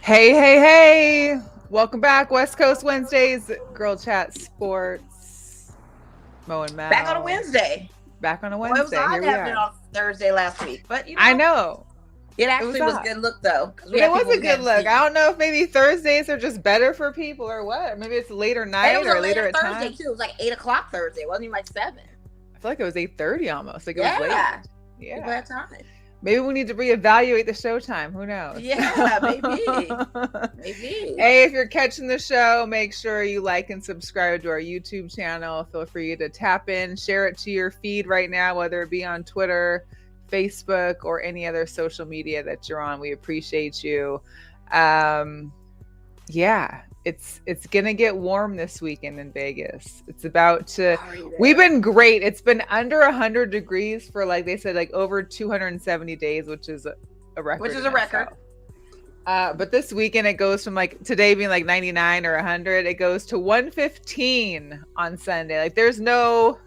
Hey, hey, hey. Welcome back. West Coast Wednesdays, Girl Chat Sports. Mo and Back on a Mel. Wednesday. Back on a Well, it was Wednesday. odd Here to we have it are. on Thursday last week, but I know. it It was actually was a up. good look though, because we It had was people a we good hadn't look. I seen. don't know if maybe Thursdays are just better for people or what. Maybe it's later And it night was or a later later at Thursday time. too. It was like 8 o'clock Thursday. It wasn't even like 7. I feel like it was 8:30 almost. Like it was late. Yeah, people Yeah. had time. Maybe we need to reevaluate the showtime. Who knows? Yeah, maybe. Hey, if you're catching the show, make sure you like and subscribe to our YouTube channel. Feel free to tap in, share it to your feed right now, whether it be on Twitter, Facebook, or any other social media that you're on. We appreciate you. Yeah, it's gonna get warm this weekend in Vegas. It's about to. We've been great. It's been under 100 degrees for, like they said, like over 270 days, which is a record. Which is a record. But this weekend it goes from like today being like 99 or 100, it goes to 115 on Sunday. Like there's no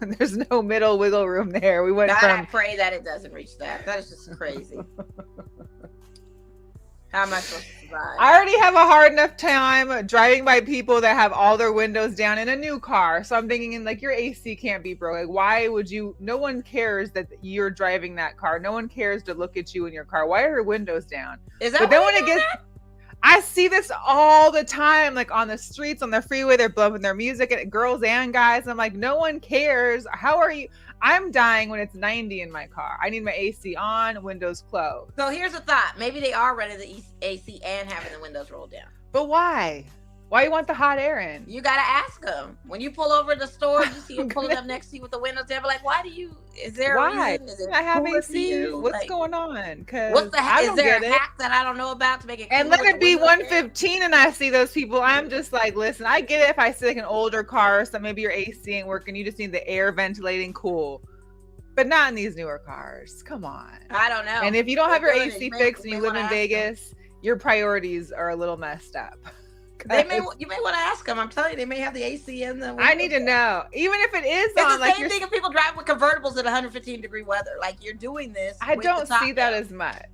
middle wiggle room there. We went I pray that it doesn't reach that. That is just crazy. How am I supposed to survive? I already have a hard enough time driving by people that have all their windows down in a new car. So I'm thinking, like, your AC can't be broke. Like, why would you? No one cares that you're driving that car. No one cares to look at you in your car. Why are your windows down? Is that? But then when it gets, I see this all the time, like on the streets, on the freeway, they're blowing their music, and girls and guys. I'm like, no one cares. How are you? I'm dying when it's 90 in my car. I need my AC on, windows closed. So here's a thought. Maybe they are running the AC and having the windows rolled down. But why? Why you want the hot air in? You got to ask them. When you pull over to the store, you see them pulling up next to you with the windows down. But like, why do you? Is there a reason? Is it I have cooler AC. What's like, going on? Because what's the is there a hack that I don't know about to make it? And let it be 115, and I see those people. I'm just like, listen, I get it if I see like an older car, so maybe your AC ain't working. You just need the air ventilating, cool. But not in these newer cars. Come on. I don't know. And if you don't have your AC fixed and you live in Vegas, your priorities are a little messed up. You may want to ask them. I'm telling you, they may have the AC in them. I need to know. Even if it is it's on, the same thing if people drive with convertibles at 115 degree weather. Like, you're doing this. I don't see that as much.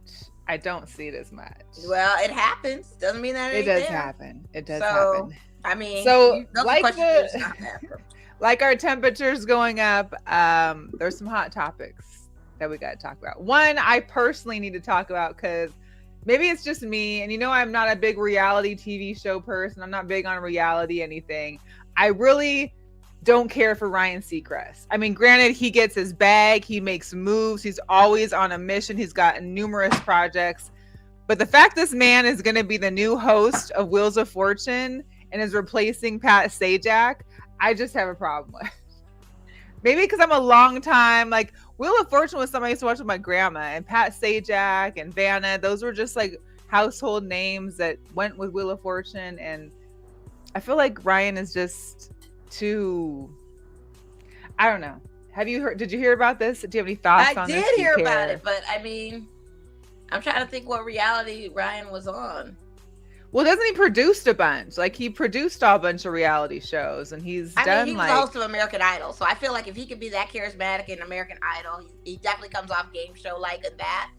I don't see it as much. Well, it happens. Doesn't mean that it does happen. It does happen. I mean, like our temperatures going up, there's some hot topics that we got to talk about. One, I personally need to talk about because maybe it's just me, and I'm not a big reality TV show person. I'm not big on reality anything. I really don't care for Ryan Seacrest. I mean, granted, he gets his bag, he makes moves, he's always on a mission, he's got numerous projects. But the fact this man is going to be the new host of Wheels of Fortune and is replacing Pat Sajak, I just have a problem with. Maybe because I'm a long time, like, Wheel of Fortune was something I used to watch with my grandma, and Pat Sajak and Vanna, those were just like household names that went with Wheel of Fortune. And I feel like Ryan is just too, I don't know. Did you hear about this? Do you have any thoughts on this? I did hear about it, but I mean, I'm trying to think what reality Ryan was on. Well, doesn't he produce a bunch? Like, he produced a bunch of reality shows, and he was the host of American Idol. So I feel like if he could be that charismatic in American Idol, he definitely comes off game show like that.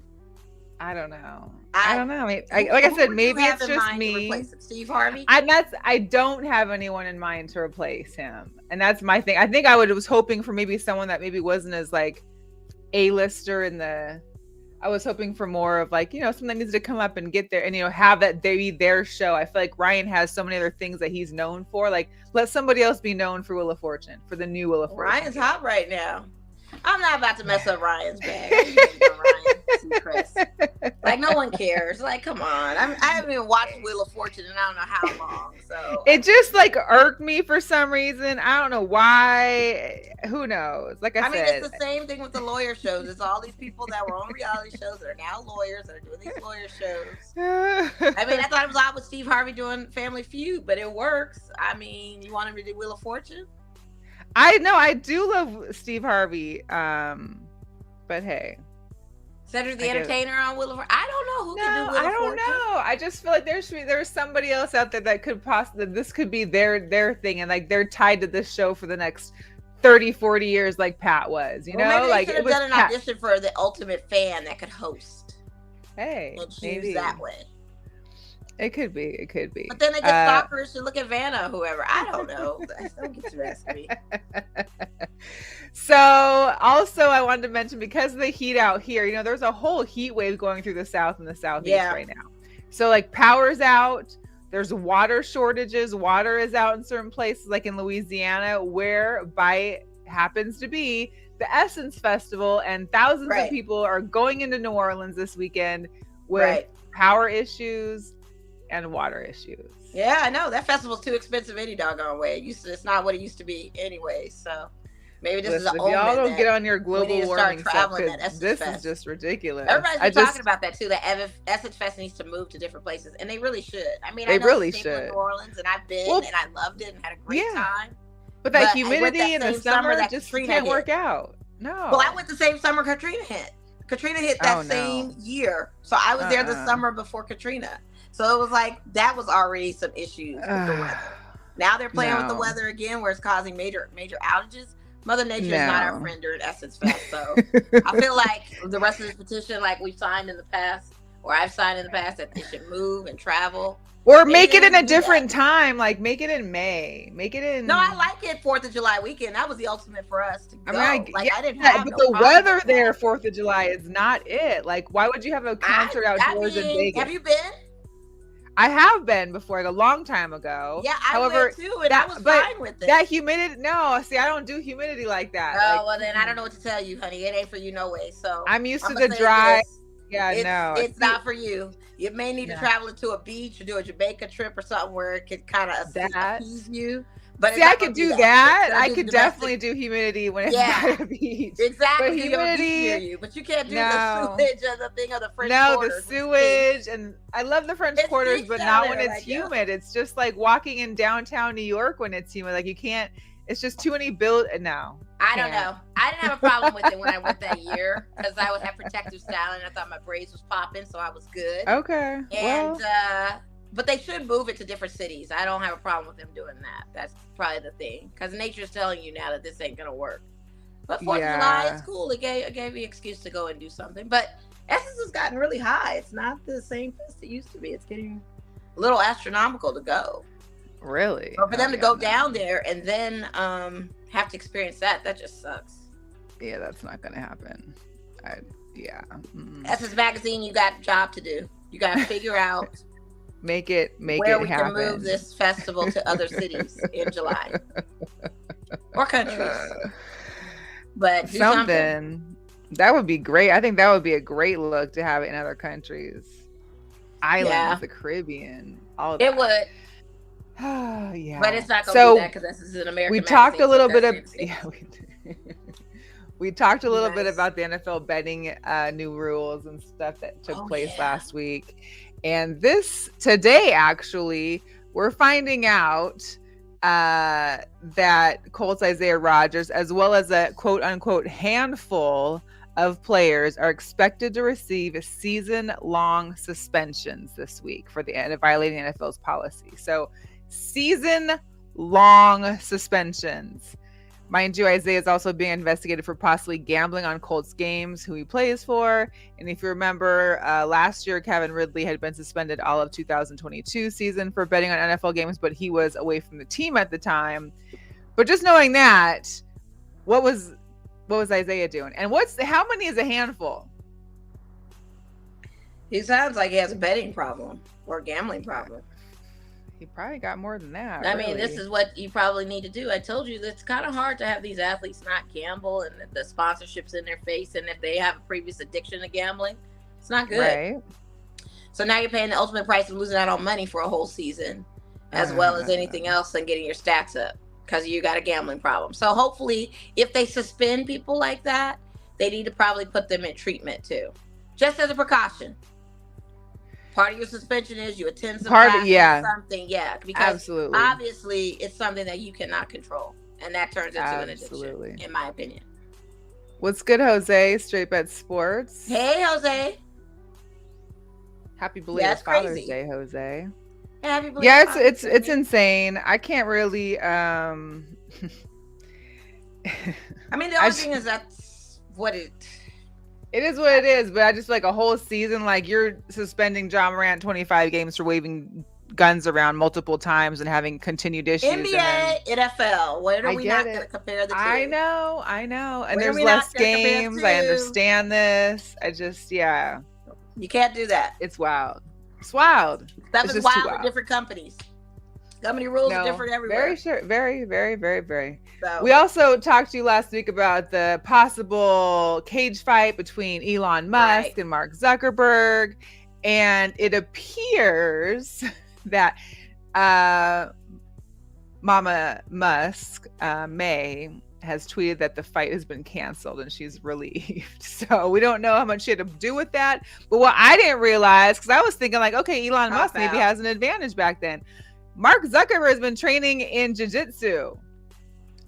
I don't know. I don't know. I mean, like I said, maybe it's just me. Steve Harvey. I don't have anyone in mind to replace him, and that's my thing. I think I was hoping for maybe someone that maybe wasn't as like A-lister in the. I was hoping for more of like, someone that needs to come up and get there and, have that be their show. I feel like Ryan has so many other things that he's known for. Like, let somebody else be known for Wheel of Fortune, for the new Wheel of Fortune. Ryan's hot right now. I'm not about to mess up Ryan's bag. Like, no one cares. Like, come on. I haven't even watched Wheel of Fortune in I don't know how long. So it just like irked me for some reason. I don't know why. Who knows? Like I said, it's the same thing with the lawyer shows. It's all these people that were on reality shows that are now lawyers that are doing these lawyer shows. I mean, I thought it was odd with Steve Harvey doing Family Feud, but it works. I mean, you want him to do Wheel of Fortune? I know, I do love Steve Harvey, but hey, Cedric the Entertainer on Wheel of Fortune. I don't know who can do Wheel of Fortune. I don't know. I just feel like there's somebody else out there that could possibly, this could be their thing, and like they're tied to this show for the next 30-40 years, like Pat was. Maybe they should have done an audition for the ultimate fan that could host. Hey, and choose that way. It could be. It could be. But then they get stalkers to look at Vanna or whoever. I don't know. Don't get to ask me. So also I wanted to mention, because of the heat out here, you know, there's a whole heat wave going through the South and the Southeast right now. So like power's out. There's water shortages. Water is out in certain places, like in Louisiana, where by happens to be the Essence Festival, and thousands of people are going into New Orleans this weekend with power issues and water issues. Yeah, I know. That festival's too expensive any doggone way. It's not what it used to be anyway. So maybe this is an omen. Y'all don't get on your global warming stuff. This is just ridiculous. Everybody's been talking about that too. That Essence Fest needs to move to different places, and they really should. I mean, I know really should. In New Orleans, and I've been, and I loved it and had a great time. But that humidity in the summer that just can't work out. No. Well, I went the same summer Katrina hit. Katrina hit that same year, so I was there the summer before Katrina. So it was like that was already some issues with the weather. Now they're playing with the weather again, where it's causing major aoutages. Mother Nature is not our friend during Essence Fest. So I feel like the rest of this petition, like we've signed in the past, or I've signed in the past, that they should move and travel. Or make it in a different time, like make it in May. Make it in. No, I like it 4th of July weekend. That was the ultimate for us to go. I mean, I didn't have but the weather there 4th of July is not it. Like, why would you have a concert outdoors in Vegas? Have you been? I have been before, like a long time ago. Yeah, I went too, and I was fine with it. That humidity, no, see, I don't do humidity like that. Oh, well then I don't know what to tell you, honey. It ain't for you no way. So I'm used to the dry. It's not for you. You may need to travel to a beach or do a Jamaica trip or something where it could kind of appease you. But see, I could do that. I could definitely do humidity when it's by the beach. Exactly. But humidity, but you can't do the sewage or the thing of the French Quarters. No, the sewage, and I love the French Quarters, but not when it's humid. It's just like walking in downtown New York when it's humid. Like you can't. It's just too many No. I don't know. I didn't have a problem with it when I went that year because I would have protective styling. I thought my braids was popping, so I was good. Okay. And but they should move it to different cities. I don't have a problem with them doing that. That's probably the thing, because nature's telling you now that this ain't gonna work. But 4th of July, it's cool. It gave me an excuse to go and do something. But Essence has gotten really high. It's not the same fest it used to be. It's getting a little astronomical to go. Really? But for them to go down there and then have to experience that just sucks. Yeah, that's not gonna happen. Essence Magazine, you got a job to do. You got to figure out make it happen. Where we can move this festival to other cities in July or countries. But something that would be great. I think that would be a great look to have it in other countries, islands, the Caribbean, all of that. It would. Yeah, but it's not going to be that because this is an American. We talked a little bit of we talked a little bit about the NFL betting new rules and stuff that took place last week, and today actually we're finding out that Colts Isaiah Rodgers, as well as a quote unquote handful of players, are expected to receive season-long suspensions this week for violating the NFL's policy. So season-long suspensions. Mind you, Isaiah is also being investigated for possibly gambling on Colts games, who he plays for. And if you remember, last year, Kevin Ridley had been suspended all of 2022 season for betting on NFL games, but he was away from the team at the time. But just knowing that, what was Isaiah doing? And how many is a handful? He sounds like he has a betting problem or a gambling problem. He probably got more than that. I mean, this is what you probably need to do. I told you it's kind of hard to have these athletes not gamble and the sponsorships in their face, and if they have a previous addiction to gambling, it's not good. Right. So now you're paying the ultimate price of losing out on money for a whole season, as well as anything else, and getting your stats up because you got a gambling problem. So hopefully, if they suspend people like that, they need to probably put them in treatment too, just as a precaution. Part of your suspension is you attend some class or something, because obviously it's something that you cannot control, and that turns into an addiction, in my opinion. What's good, Jose? Straight Bet Sports. Hey, Jose. Happy belated Father's Day, Jose. Happy belated Father's Day. It's insane. I can't really. I mean, the only thing is that's what it. It is what it is, but I just feel like a whole season, like you're suspending John Morant 25 games for waving guns around multiple times and having continued issues. NBA, NFL. When are we not going to compare the two? I know. And when there's less games. I understand this. You can't do that. It's wild. It's wild. Stuff is wild for different companies. Company rules are different everywhere. Very sure. Very, very, very, very. So. We also talked to you last week about the possible cage fight between Elon Musk and Mark Zuckerberg. And it appears that Mama Musk, May, has tweeted that the fight has been canceled and she's relieved. So we don't know how much she had to do with that. But what I didn't realize, because I was thinking like, okay, Elon Musk maybe has an advantage back then. Mark Zuckerberg has been training in jiu-jitsu.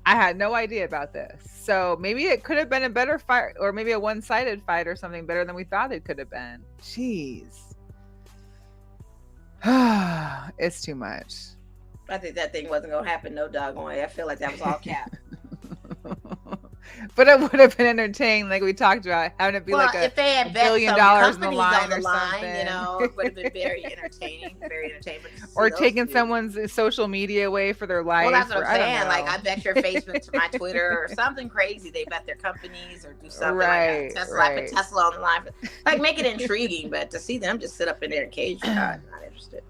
I had no idea about this. So maybe it could have been a better fight, or maybe a one-sided fight or something better than we thought it could have been. Jeez. It's too much. I think that thing wasn't going to happen no doggone way. I feel like that was all cap. But it would have been entertaining, like we talked about, having it be like if they had $1 billion on the line or something. It would have been very entertaining. Very entertaining. Or taking someone's social media away for their life. Well, that's what I'm saying. Like, I bet your Facebook to my Twitter or something crazy. They bet their companies or do something like that. Tesla, I put Tesla on the line. Like, make it intriguing, but to see them just sit up in their cage, I'm not interested.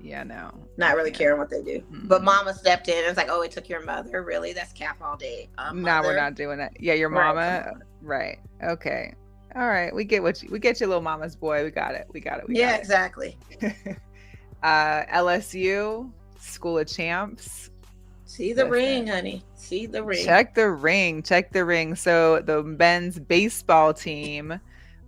Yeah, no. Not really caring what they do. Mm-hmm. But Mama stepped in and it's like, oh, it took your mother. Really? That's cap all day. No, we're not doing that. Yeah, your mama. Right. Okay. All right. We get you, little mama's boy. We got it. Yeah, exactly. LSU, School of Champs. See the ring, honey. See the ring. Check the ring. So the men's baseball team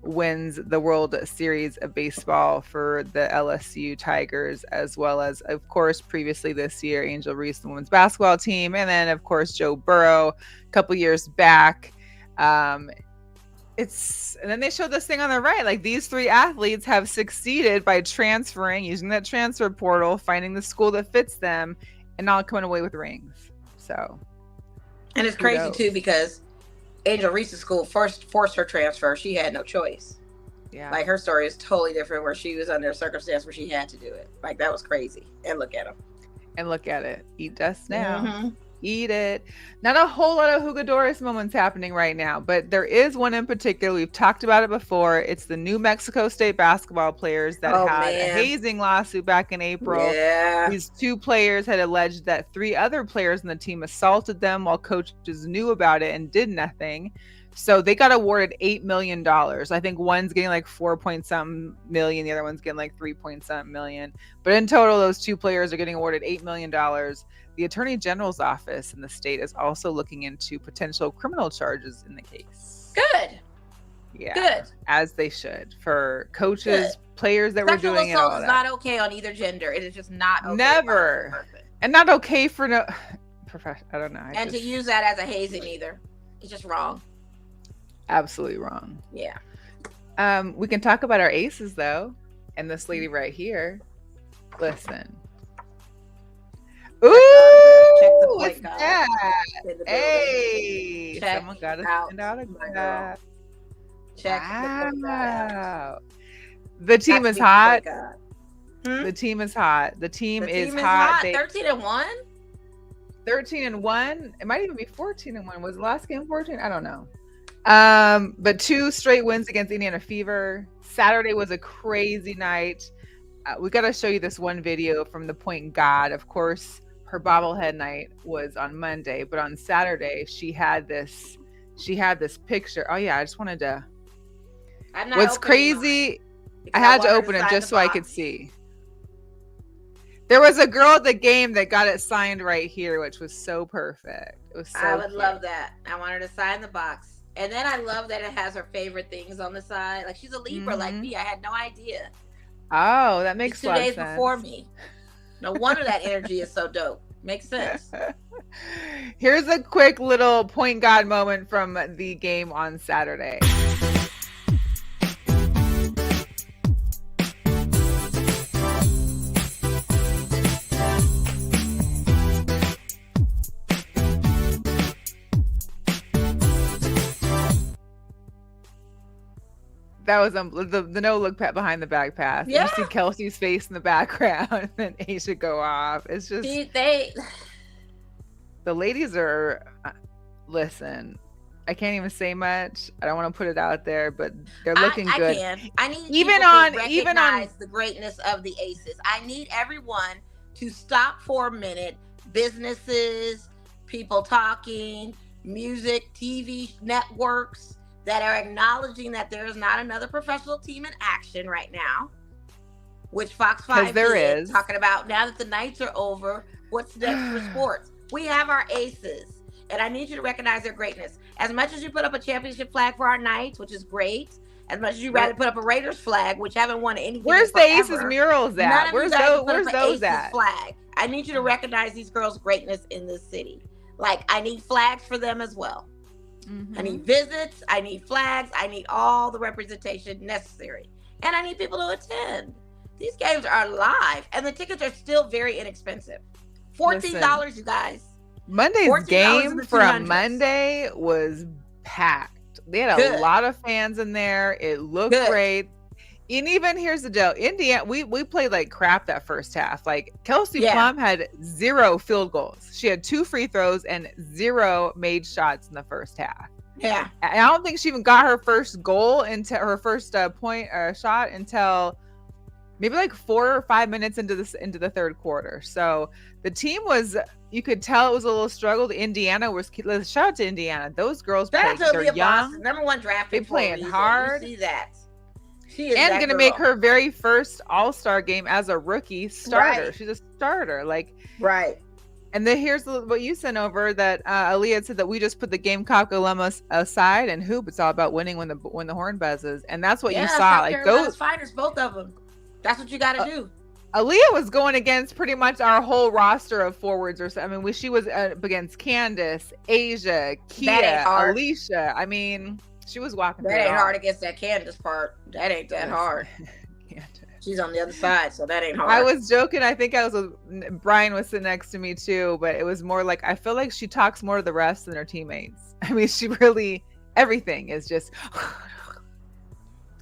wins the World Series of Baseball for the LSU Tigers, as well as, of course, previously this year, Angel Reese, the women's basketball team, and then, of course, Joe Burrow a couple years back. And then they showed this thing on the right, like these three athletes have succeeded by transferring, using that transfer portal, finding the school that fits them, and not coming away with rings. So, and it's crazy too, because Angel Reese's school forced her transfer. She had no choice. Yeah. Like, her story is totally different, where she was under a circumstance where she had to do it. Like, that was crazy. And look at him. And look at it. Eat dust now. Mm-hmm. Eat it. Not a whole lot of Jugadores moments happening right now, but there is one in particular. We've talked about it before. It's the New Mexico State basketball players that had a hazing lawsuit back in April. Yeah. These two players had alleged that 3 other players in the team assaulted them while coaches knew about it and did nothing. So they got awarded $8 million. I think one's getting like 4-point-something million. The other one's getting like 3-point-something million. But in total, those 2 players are getting awarded $8 million. The Attorney General's office in the state is also looking into potential criminal charges in the case. Good. Yeah. Good. As they should, for coaches, players that were doing it. Sexual assault is not okay on either gender. It is just not okay. Never. And not okay for no profession. I don't know. And to use that as a hazing either. It's just wrong. Absolutely wrong. Yeah. We can talk about our aces though. And this lady right here. Listen. Ooh, check the what's that? Hey, check someone got us out that. Check wow. The team is hot. The team is hot. The team is hot. 13-1? 13-1. It might even be 14-1. Was the last game 14? I don't know. But 2 straight wins against Indiana Fever. Saturday was a crazy night. We got to show you this one video from the Point God. Of course, her bobblehead night was on Monday, but on Saturday she had this picture. Oh yeah, I just wanted to. What's crazy? I had to open it just so I could see. There was a girl at the game that got it signed right here, which was so perfect. It was so I would love that. I want her to sign the box. And then I love that it has her favorite things on the side. Like, she's a Libra like me. I had no idea. Oh, that makes sense. 2 days before me. No wonder that energy is so dope. Makes sense. Here's a quick little Point God moment from the game on Saturday. That was the no look pat behind the back pass. Yeah. And you see Kelsey's face in the background, and then Asia go off. It's just the ladies are. Listen, I can't even say much. I don't want to put it out there, but they're looking good. I need even people on to even on recognize the greatness of the aces. I need everyone to stop for a minute. Businesses, people talking, music, TV networks that are acknowledging that there is not another professional team in action right now, which Fox 5 is talking about. Now that the nights are over, what's next for sports? We have our aces, and I need you to recognize their greatness. As much as you put up a championship flag for our Knights, which is great, as much as you rather put up a Raiders flag, which haven't won anything. Where's the Aces murals at? Where's those at? Flag. I need you to recognize these girls' greatness in this city. Like, I need flags for them as well. I need visits, I need flags, I need all the representation necessary. And I need people to attend. These games are live, and the tickets are still very inexpensive. $14, you guys. Monday's game for a Monday was packed. They had a lot of fans in there. It looked great. And even here's the deal. Indiana, we played like crap that first half. Like Kelsey Plum had 0 field goals. She had 2 free throws and 0 made shots in the first half. Yeah. I don't think she even got her first goal into her first point shot until maybe like 4 or 5 minutes into the third quarter. So the team was, you could tell it was a little struggle. Indiana was, shout out to Indiana. Those girls play, they're young. Number 1 draft pick. They playing hard. You see that. She is and gonna make her very first All-Star game as a rookie starter. She's a starter, like And then here's what you sent over that Aaliyah said that we just put the Gamecock dilemmas aside and hoop. It's all about winning when the horn buzzes, and that's what you saw. Like those fighters, both of them. That's what you got to do. Aaliyah was going against pretty much our whole roster of forwards, or so. I mean, she was against Candace, Asia, Kia, Alicia. I mean. She was walking. That ain't hard against that Candace part. That ain't that hard. She's on the other side, so that ain't hard. I was joking. I think Brian was sitting next to me too, but it was more like I feel like she talks more to the refs than her teammates. I mean, she really everything is just.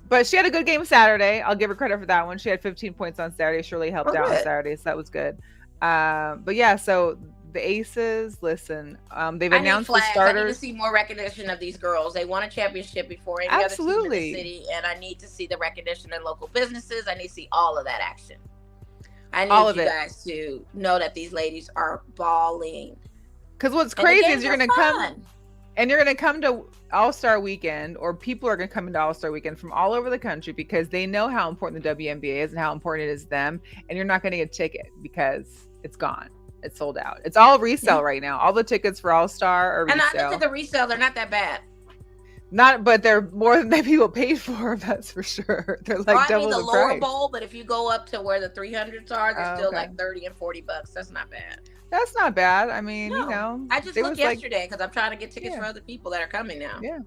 But she had a good game Saturday. I'll give her credit for that one. She had 15 points on Saturday. She really helped out on Saturday, so that was good. But yeah, so. The Aces, listen, they've announced the starters. I need to see more recognition of these girls. They won a championship before any other team in the city, and I need to see the recognition in local businesses. I need to see all of that action. I need you guys to know that these ladies are balling. Because what's crazy is you're going to come to All-Star Weekend, or people are going to come into All-Star Weekend from all over the country because they know how important the WNBA is and how important it is to them, and you're not going to get a ticket because it's gone. It's sold out. It's all resale right now. All the tickets for All-Star are resale. And I looked at the resale. They're not that bad. But they're more than people paid for. That's for sure. They're like double the lower price. bowl, but if you go up to where the 300s are, they're still like $30 and $40. That's not bad. That's not bad. I mean, you know. I just looked yesterday because I'm trying to get tickets for other people that are coming now. Yeah.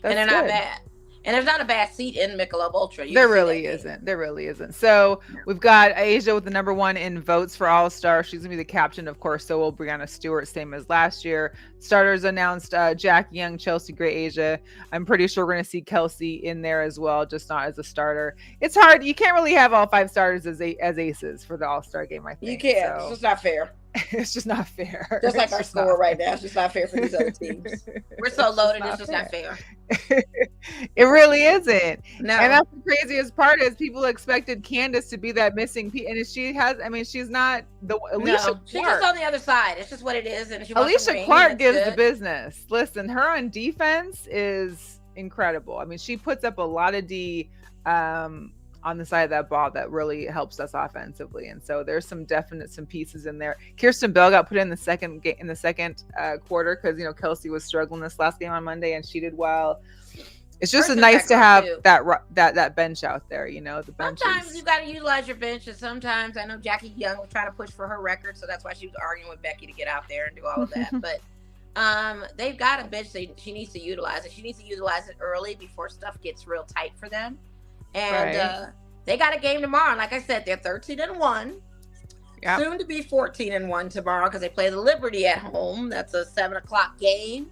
And they're not bad. And there's not a bad seat in Michelob Ultra. There really isn't. There really isn't. So we've got Asia with the number 1 in votes for All-Star. She's going to be the captain, of course. So will Brianna Stewart, same as last year. Starters announced Jack Young, Chelsea Gray, Asia. I'm pretty sure we're going to see Kelsey in there as well, just not as a starter. It's hard. You can't really have all 5 starters as aces for the All-Star game, I think. You can't. So. It's just not fair. It's just not fair. Just like our score right now. It's just not fair for these other teams. We're so loaded, it's just not fair. It really isn't. No. And that's the craziest part is people expected Candace to be that missing piece. And she has, I mean, she's not the Alicia Clark. She's just on the other side. It's just what it is. And Alicia Clark gives the business. Listen, her on defense is incredible. I mean, she puts up a lot of D on the side of that ball that really helps us offensively, and so there's some pieces in there. Kirsten Bell got put in the second quarter because Kelsey was struggling this last game on Monday, and she did well. It's just nice to have that bench out there, the bench. Sometimes you got to utilize your bench, and sometimes I know Jackie Young was trying to push for her record, so that's why she was arguing with Becky to get out there and do all of that. But they've got a bench that she needs to utilize, and she needs to utilize it early before stuff gets real tight for them. And they got a game tomorrow. And like I said, they're 13-1. Yep. Soon to be 14-1 tomorrow because they play the Liberty at home. That's a 7:00 game.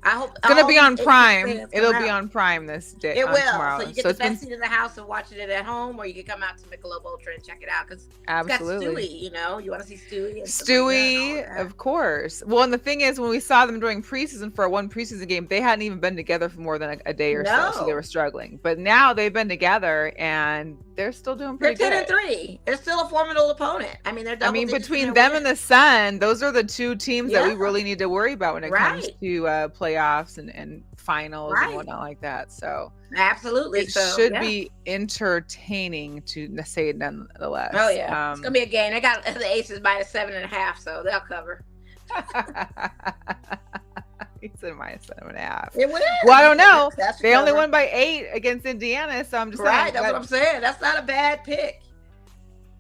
I hope It's gonna be on these 86 Prime. fans come It'll be out. on Prime this day. It will. Tomorrow. So you get So the it's been best seat in the house and watching it at home, or you can come out to Michelob Ultra and check it out because it's got absolutely. Stewie. You know, you want to see Stewie and Sabrina and all Stewie, that. of course. Well, and the thing is, when we saw them during preseason for one preseason game, they hadn't even been together for more than a day or so they No. were struggling. But now they've been together and they're still doing They're pretty 10 good. and 3. They're still a formidable opponent. I mean, they're double digits in between their them and the Sun, those are the two teams that we Yeah. really need to worry about when it comes Right. to playoffs and finals and Right. whatnot like that. So Absolutely. it So should yeah. be entertaining to say it nonetheless. Oh yeah, it's gonna be a game. They got the Aces minus 7.5, so they'll cover. He said minus 7.5. It would. Well, I don't know. That's They only cover. won by 8 against Indiana, so I'm just Right. saying That's what I'm saying. That's not a bad pick.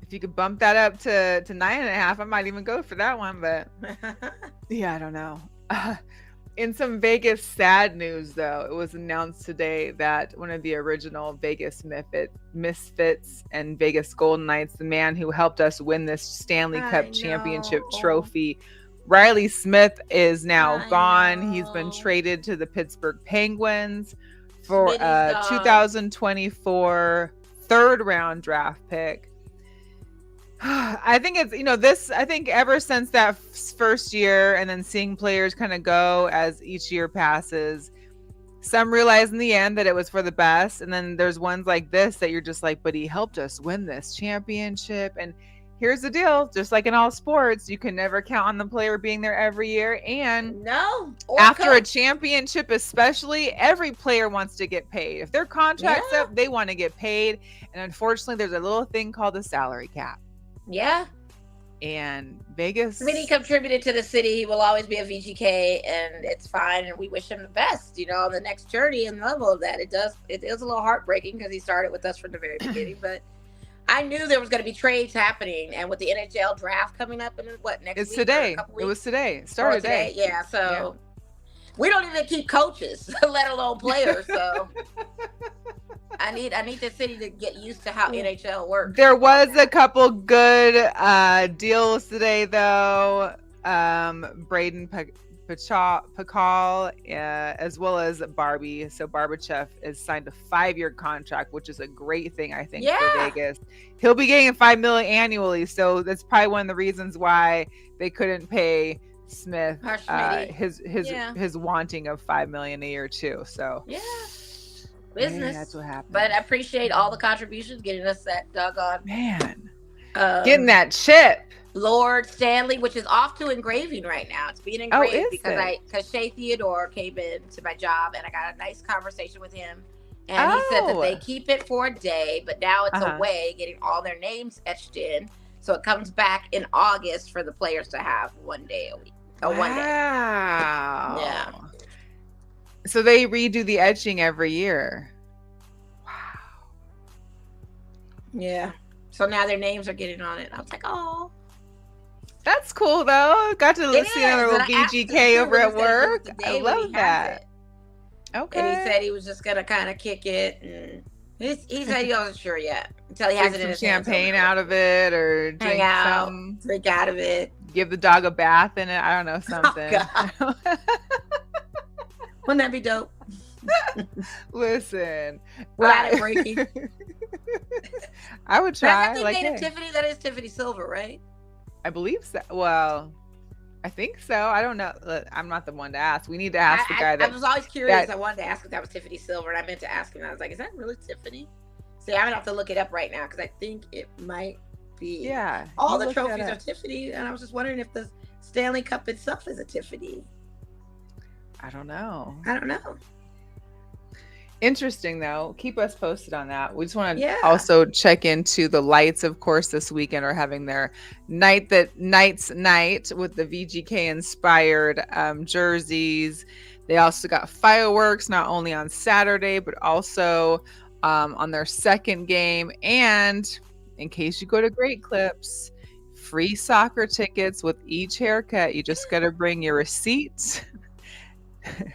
if you could bump that up to 9.5, I might even go for that one. But yeah, I don't know. In some Vegas sad news, though, it was announced today that one of the original Vegas Misfits and Vegas Golden Knights, the man who helped us win this Stanley Cup championship trophy, Riley Smith, is now gone. He's been traded to the Pittsburgh Penguins for a 2024 third-round draft pick. I think it's, I think ever since that first year and then seeing players kind of go as each year passes, some realize in the end that it was for the best. And then there's ones like this that you're just like, but he helped us win this championship. And here's the deal, just like in all sports, you can never count on the player being there every year. And after a championship, especially, every player wants to get paid. If their contract's up, they want to get paid. And unfortunately, there's a little thing called the salary cap. Yeah. And Vegas. I mean, he contributed to the city. He will always be a VGK, and it's fine. And we wish him the best, on the next journey and level of that. It is a little heartbreaking because he started with us from the very beginning. But I knew there was going to be trades happening, and with the NHL draft coming up in next week? It's today. It was today. It started today. Yeah. So we don't even keep coaches, let alone players. So. I need the city to get used to how NHL works. There was a couple good deals today, though. Braden Pakal, as well as Barbie. So Barbachev has signed a 5-year contract, which is a great thing, I think, for Vegas. He'll be getting $5 million annually, so that's probably one of the reasons why they couldn't pay Smith his wanting of $5 million a year too. So business. That's what happened. But I appreciate all the contributions, getting us that doggone getting that chip. Lord Stanley, which is off to engraving right now. It's being engraved because Shay Theodore came in to my job and I got a nice conversation with him. And he said that they keep it for a day, but now it's away, getting all their names etched in. So it comes back in August for the players to have 1 day a week. Or 1 day. Wow. Yeah. So they redo the etching every year. Wow. Yeah. So now their names are getting on it. I was like, oh. That's cool, though. Got to see another little VGK over at work. I love that. Okay. And he said he was just going to kind of kick it. And he said he wasn't sure yet until he has it in his champagne out of it or drink out of it. Give the dog a bath in it. I don't know, something. Oh, wouldn't that be dope? Listen. Without it breaking. I would try. That's native Tiffany. That is Tiffany Silver, right? I believe so. Well, I think so. I don't know. I'm not the one to ask. We need to ask the guy that. I was always curious. I wanted to ask if that was Tiffany Silver, and I meant to ask him. I was like, is that really Tiffany? See, I'm going to have to look it up right now because I think it might be. Yeah. All the trophies are Tiffany, and I was just wondering if the Stanley Cup itself is a Tiffany. I don't know. Interesting, though. Keep us posted on that. We just want to also check into the Lights, of course, this weekend are having their Night with the VGK inspired jerseys. They also got fireworks, not only on Saturday, but also on their second game. And in case you go to Great Clips, free soccer tickets with each haircut. You just got to bring your receipts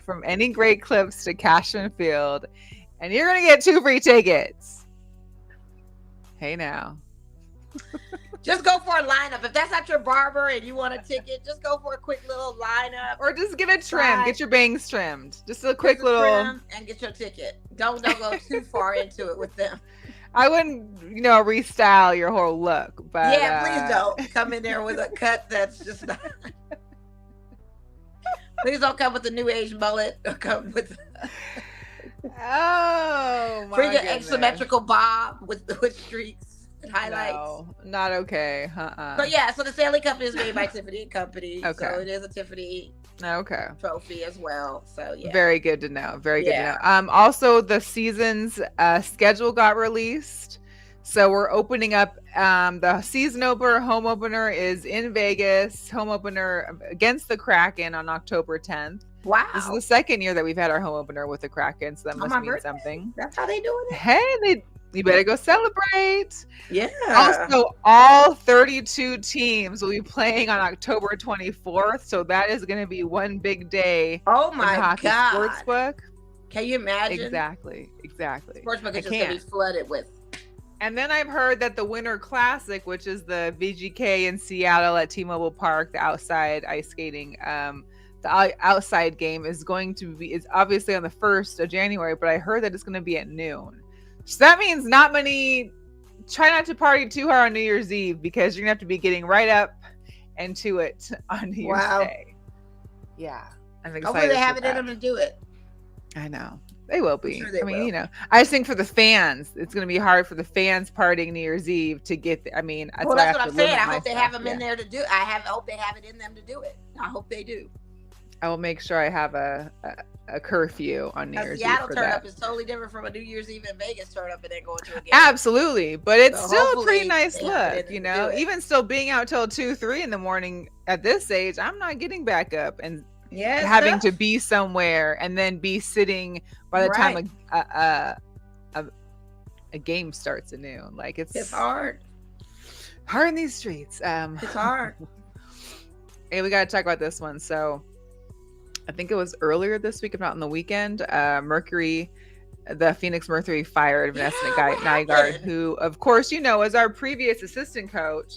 from any Great Clips to Cashman Field, and you're gonna get 2 free tickets. Hey now. Just go for a lineup. If that's not your barber and you want a ticket, just go for a quick little lineup. Or just get a trim. Get your bangs trimmed. Just a quick little trim and get your ticket. Don't go too far into it with them. I wouldn't, restyle your whole look, but yeah, please don't come in there with a cut that's just not. Please don't come with a new age mullet or come with. Oh my Bring an goodness. asymmetrical bob with streaks. Highlights. No, not okay. But yeah, so the Stanley Cup is made by Tiffany and Company. Okay. So it is a Tiffany trophy as well. So yeah. Very good to know. Very good to know. Also the season's schedule got released. So we're opening up the season opener, home opener is in Vegas, home opener against the Kraken on October 10th. Wow. This is the second year that we've had our home opener with the Kraken, so that must mean something. That's how they doing it. Hey, you better go celebrate. Yeah. Also, all 32 teams will be playing on October 24th. So that is going to be one big day. Oh my God. Sportsbook. Can you imagine? Exactly. Sportsbook is just going to be flooded with. And then I've heard that the Winter Classic, which is the VGK in Seattle at T-Mobile Park, the outside ice skating, the outside game is obviously on the 1st of January, but I heard that it's going to be at noon. So that means try not to party too hard on New Year's Eve because you're going to have to be getting right up and to it on New Year's Day. Yeah. I'm excited. Hopefully they have it in them to do it. I know. They will be. Sure they will. I just think for the fans, it's going to be hard for the fans partying New Year's Eve to get, that's what I'm saying. I hope they have them in there to do it. I hope they have it in them to do it. I hope they do. I will make sure I have a curfew on New Year's Eve. Seattle turn up is totally different from a New Year's Eve in Vegas turn up and then going to a game. Absolutely, but it's still a pretty nice look, even still being out till 2-3 in the morning at this age. I'm not getting back up and having to be somewhere and then be sitting by the time a game starts at noon. Like it's hard in these streets. It's hard. Hey, we got to talk about this one. So I think it was earlier this week, if not on the weekend, the Phoenix Mercury fired Vanessa Nygaard, who, of course, is our previous assistant coach.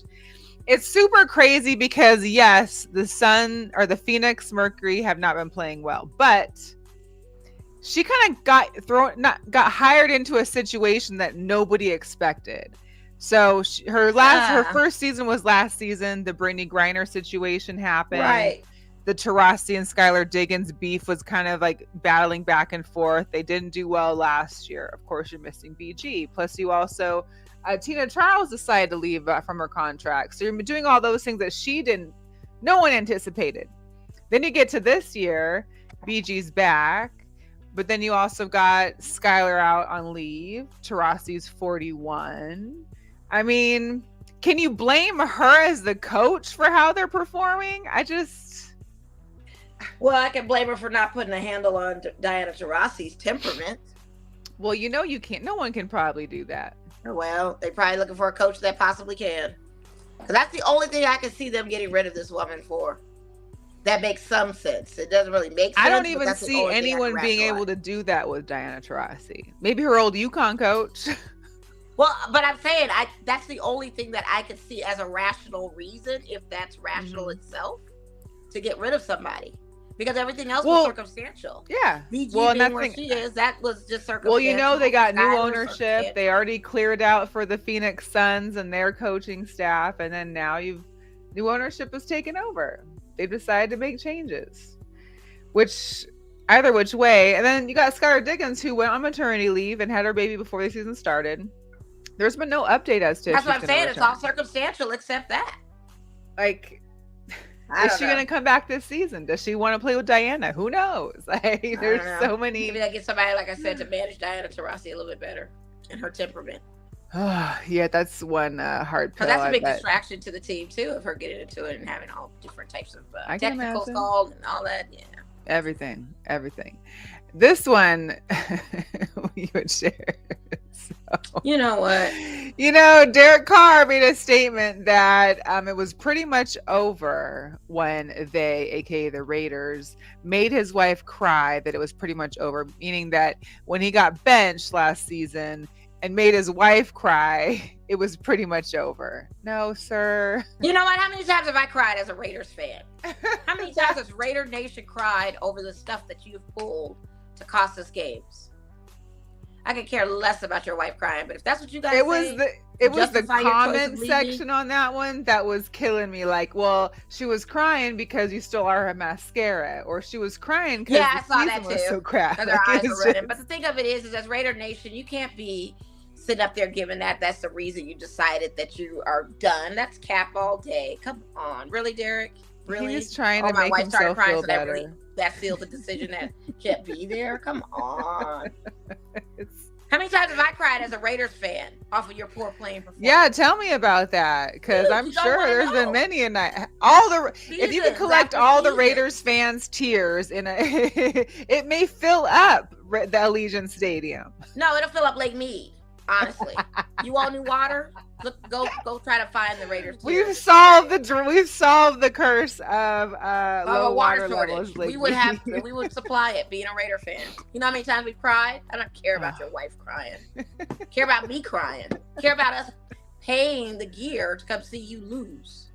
It's super crazy because, yes, the Phoenix Mercury have not been playing well, but she kind of got hired into a situation that nobody expected. So her first season was last season. The Brittany Griner situation happened. Right. The Taurasi and Skylar Diggins beef was kind of like battling back and forth. They didn't do well last year. Of course, you're missing BG. Plus, you also, Tina Charles decided to leave from her contract. So you're doing all those things that no one anticipated. Then you get to this year, BG's back. But then you also got Skylar out on leave. Taurasi's 41. I mean, can you blame her as the coach for how they're performing? Well, I can blame her for not putting a handle on Diana Taurasi's temperament. Well, you can't. No one can probably do that. Well, they're probably looking for a coach that possibly can. Because that's the only thing I can see them getting rid of this woman for. That makes some sense. It doesn't really make sense. I don't even see anyone being able to do that with Diana Taurasi. Maybe her old UConn coach. Well, but I'm saying that's the only thing that I could see as a rational reason, if that's rational itself, to get rid of somebody. Because everything else was circumstantial. Yeah. BG being where she is, that was just circumstantial. Well, they got new ownership. They already cleared out for the Phoenix Suns and their coaching staff. And then now new ownership has taken over. They've decided to make changes. Either which way. And then you got Skylar Diggins, who went on maternity leave and had her baby before the season started. There's been no update as to. That's what I'm saying. It's all circumstantial except that. Is she going to come back this season? Does she want to play with Diana? Who knows? There's so many. Maybe I get somebody, like I said, to manage Diana Taurasi a little bit better and her temperament. Yeah, that's one hard pill. That's a big distraction to the team too, of her getting into it and having all different types of technical calls and all that. Yeah, everything. This one you would share. So, you know what? Derek Carr made a statement that it was pretty much over when they, aka the Raiders, made his wife cry, that it was pretty much over, meaning that when he got benched last season, and made his wife cry, it was pretty much over. No, sir. You know what? How many times have I cried as a Raiders fan? How many times has Raider Nation cried over the stuff that you've pulled to cost us games? I could care less about your wife crying, but if that's what you guys it was the comment leaving. section on that one that was killing me. Like, well, she was crying because you stole her mascara, or she was crying because I saw that was too. so crap. Their eyes were running. But the thing of it is as Raider Nation, you can't be sitting up there giving that's the reason you decided that you are done. That's cap all day. Come on, really, Derek? Really? He's trying to make himself feel better. That sealed the decision that can't be there. Come on. How many times have I cried as a Raiders fan off of your poor playing performance? Yeah, tell me about that, because I'm sure there's been many a night. If you could collect all the Raiders fans' tears in it may fill up the Allegiant Stadium. No, it'll fill up Lake Mead. Honestly, you want new water? Look, go try to find the Raiders. We've solved the curse of low water levels. We would supply it. Being a Raider fan, you know how many times we've cried. I don't care about your wife crying. Care about me crying. Care about us paying the gear to come see you lose.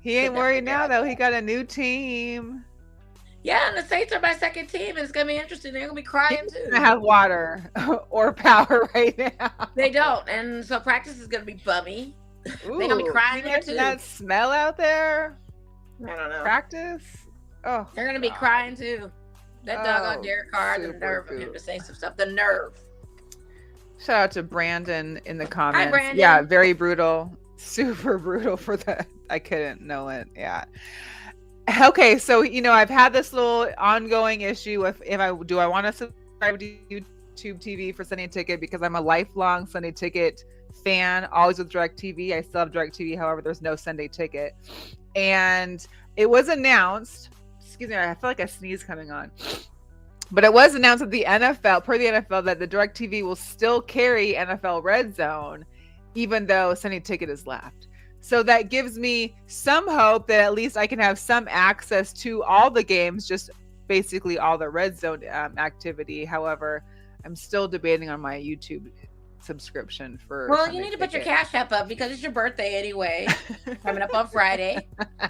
He ain't worried now though. He got a new team. Yeah, and the Saints are my second team, and it's gonna be interesting. They're gonna be crying too. They don't have water or power right now. They don't, and so practice is gonna be bummy. They're gonna be crying there too. That smell out there. I don't know. Practice. Oh, they're gonna be crying too. That doggone Derek Carr, the nerve of him to say some stuff. The nerve. Shout out to Brandon in the comments. Hi, Brandon. Yeah, very brutal. Super brutal for that. I couldn't know it. Yeah. Okay, so I've had this little ongoing issue with I want to subscribe to YouTube TV for Sunday Ticket, because I'm a lifelong Sunday Ticket fan, always with DirecTV. I still have DirecTV, however, there's no Sunday Ticket. And it was announced, excuse me, I feel like a sneeze coming on. But it was announced that the NFL, that the DirecTV will still carry NFL Red Zone, even though Sunday Ticket is left. So that gives me some hope that at least I can have some access to all the games, just basically all the Red Zone activity. However, I'm still debating on my YouTube subscription for. Well, you need to put your Cash App up, because it's your birthday anyway. Coming up on Friday.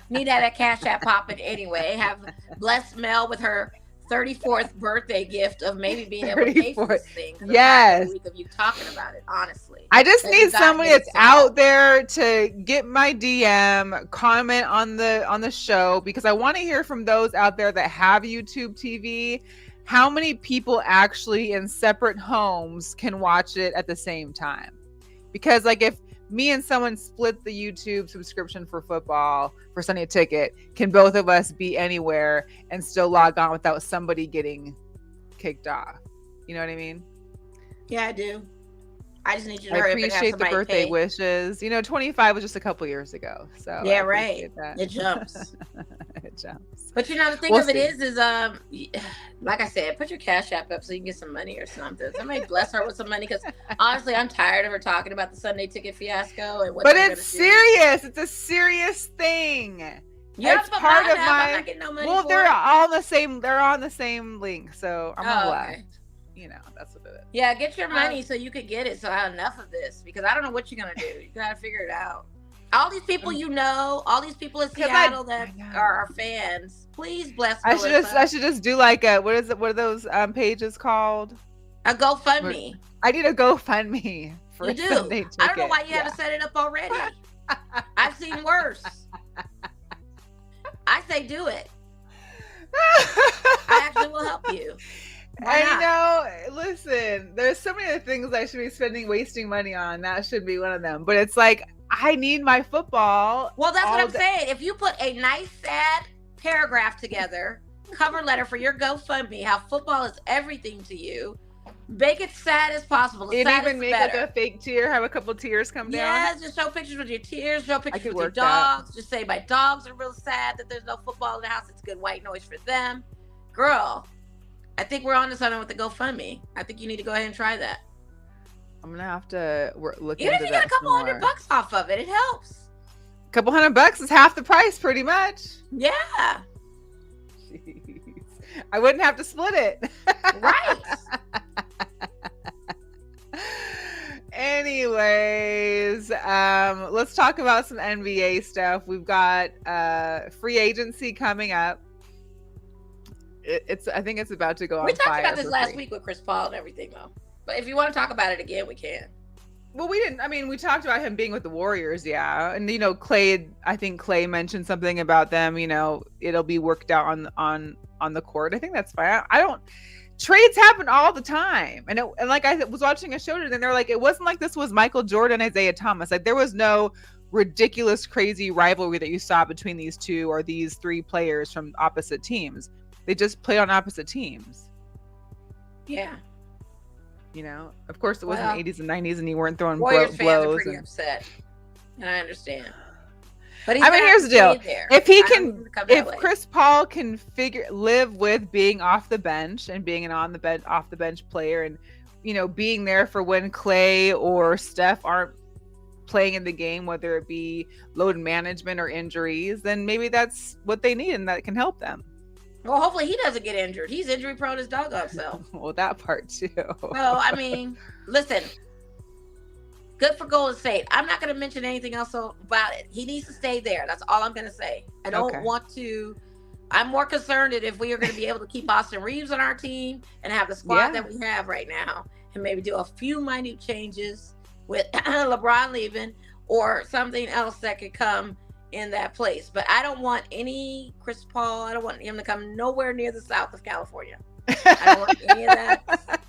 Need to have that Cash App popping anyway. Have blessed Mel with her 34th birthday gift of maybe being able to pay for this thing. Yes. Week of you talking about it, honestly. I just need somebody that's out there to get my DM, comment on the show, because I want to hear from those out there that have YouTube TV. How many people actually in separate homes can watch it at the same time? Because if me and someone split the YouTube subscription for football for Sunday Ticket, can both of us be anywhere and still log on without somebody getting kicked off? You know what I mean? Yeah, I do. I just need you to I hurry up and have appreciate the birthday pay. wishes. 25 was just a couple years ago. So yeah, right. That. It jumps. It jumps. But the thing of it is like I said, put your Cash App up so you can get some money or something. Somebody bless her with some money, because honestly, I'm tired of her talking about the Sunday Ticket fiasco and what. But it's serious. It's a serious thing. It's part of my. I'm not no money well, they're all the same. They're on the same link, so I'm on left. Okay. That's what it is. Yeah, get your money so you could get it. So I have enough of this, because I don't know what you're gonna do. You gotta figure it out. All these people all these people in Seattle that are our fans, please bless Melissa. I should just do what are those pages called? A GoFundMe. I need a GoFundMe for you do. Sunday Ticket. I don't know why you haven't set it up already. I've seen worse. I say do it. I actually will help you. And listen, there's so many other things I should be wasting money on. That should be one of them. But it's I need my football. Well, that's what I'm saying. If you put a nice, sad paragraph together, cover letter for your GoFundMe, how football is everything to you, make it sad as possible. And even make a fake tear, have a couple tears come down. Yes, just show pictures with your tears, show pictures with your dogs. Just say my dogs are real sad that there's no football in the house. It's good white noise for them. Girl, I think we're on to something with the GoFundMe. I think you need to go ahead and try that. I'm gonna have to look into that. Even if you get a couple $100 off of it, it helps. A couple $100 is half the price, pretty much. Yeah. Jeez. I wouldn't have to split it. Right. Anyways, let's talk about some NBA stuff. We've got free agency coming up. I think it's about to go on fire. We talked about this last week with Chris Paul and everything, though. But if you want to talk about it again, we can. Well, we didn't. I mean, we talked about him being with the Warriors, yeah. And Clay. I think Clay mentioned something about them. It'll be worked out on the court. I think that's fine. I don't. Trades happen all the time, and like I was watching a show today, and they're like, it wasn't like this was Michael Jordan, Isaiah Thomas. Like there was no ridiculous, crazy rivalry that you saw between these two or these three players from opposite teams. They just played on opposite teams. Yeah. Of course, it wasn't the 80s and 90s, and you weren't throwing Warriors blows. Fans are pretty upset, and I understand. But here's the deal: if Chris Paul can live with being off the bench and being an off the bench player, and being there for when Clay or Steph aren't playing in the game, whether it be load management or injuries, then maybe that's what they need, and that can help them. Well, hopefully he doesn't get injured. He's injury prone as doggone self. Well, that part too. Well, I mean, listen. Good for Golden State. I'm not going to mention anything else about it. He needs to stay there. That's all I'm going to say. I don't want to. I'm more concerned that if we are going to be able to keep Austin Reeves on our team and have the squad that we have right now, and maybe do a few minute changes with LeBron leaving or something else that could come in that place. But I don't want any Chris Paul. I don't want him to come nowhere near the south of California. I don't want any of that.